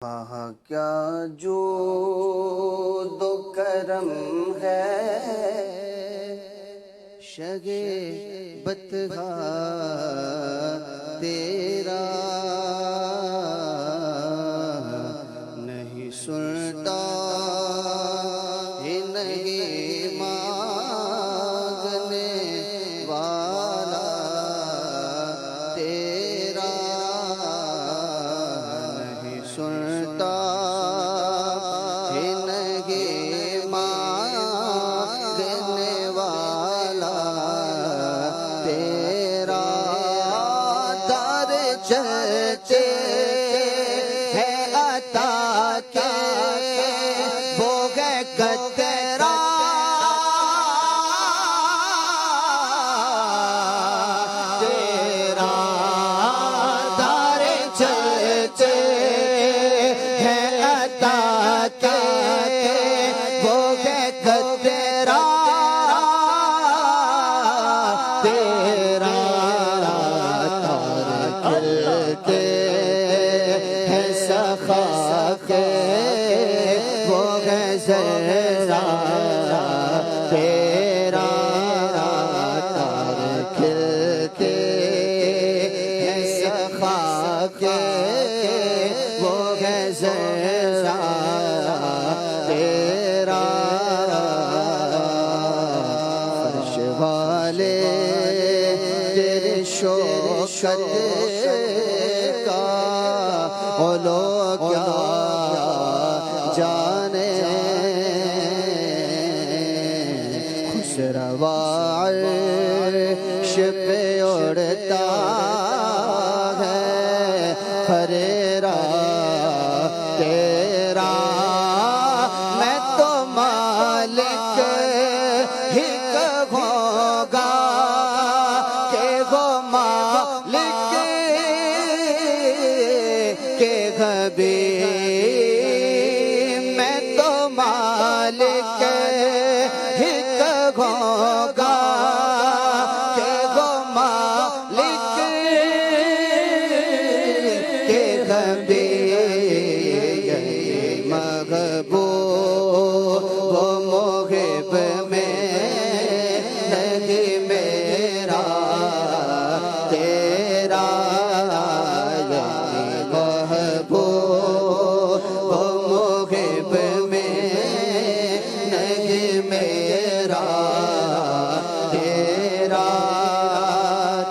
کیا جود و کرم ہے شگے بتگا تیرا، نہیں سنتا ہی نہیں مانگنے والا تیرا، نہیں سنتا ہی نہیں مانگنے والا تیرا، در چلتے ہے عطا کے وہ ہے قطرہ، تیرا در چلتے ہے عطا کے وہ ہے قطرہ، تیرا کے ہے سخا کے وہ ہے ذرا، تیرا کھل کے ہے سخا کے وہ ہے ذرا، تیرا فرش والے تیرے شوکت کا علو کیا جانے، خسروا عرش پہ اڑتا ہے خریرا تیرا، میں تو مالک ہی کہوں گا کہ وہ مالک کے غبی، میں تو مالک ہی کہوں گا کہ وہ مالک کے غبی، محبوب و محب میں نہیں میرا تیرا، محبوب و محب میں نہیں میرا تیرا،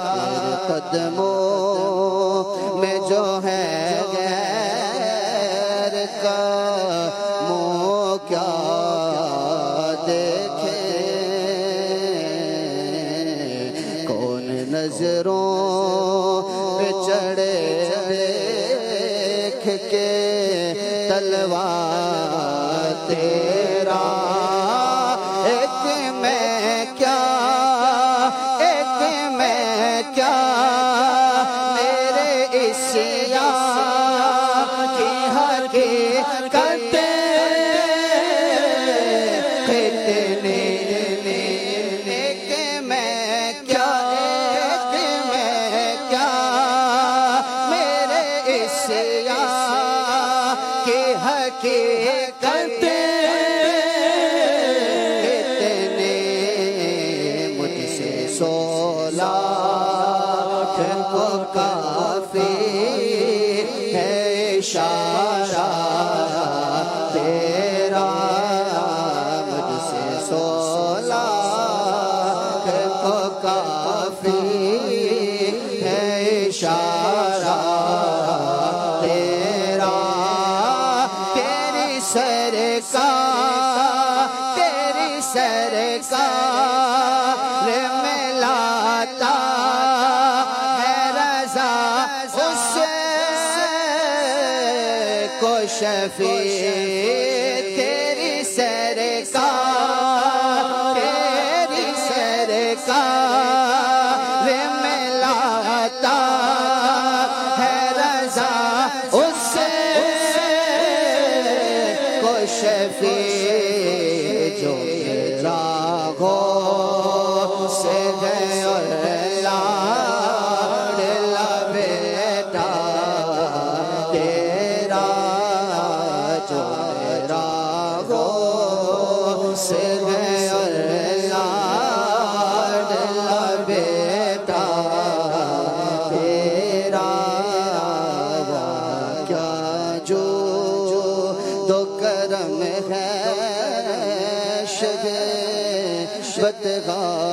تیرے قدموں میں جو ہے غیر کا منہ کیا دیکھیں، کون نظروں پہ چڑھے دیکھ کے تلوار تیرا، ایک میں کیا ایک میں کیا میرے اس یار کی حقیقت کتنی، ایک میں کیا میرے اس یار کی حقیقت کتنی، مجھ سے 16 کو کافی ہے اشارہ تیرا، مجھ سے 16 کو کافی ہے اشارہ تیرا، تیری سرکار میں لاتا ہے رضا اس کو شفیع، تیری سرکار میں لاتا ہے رضا اس کو شفیع، جو راہوں سے گئے اور لاڈلا بیٹا تیرا، شد بدغا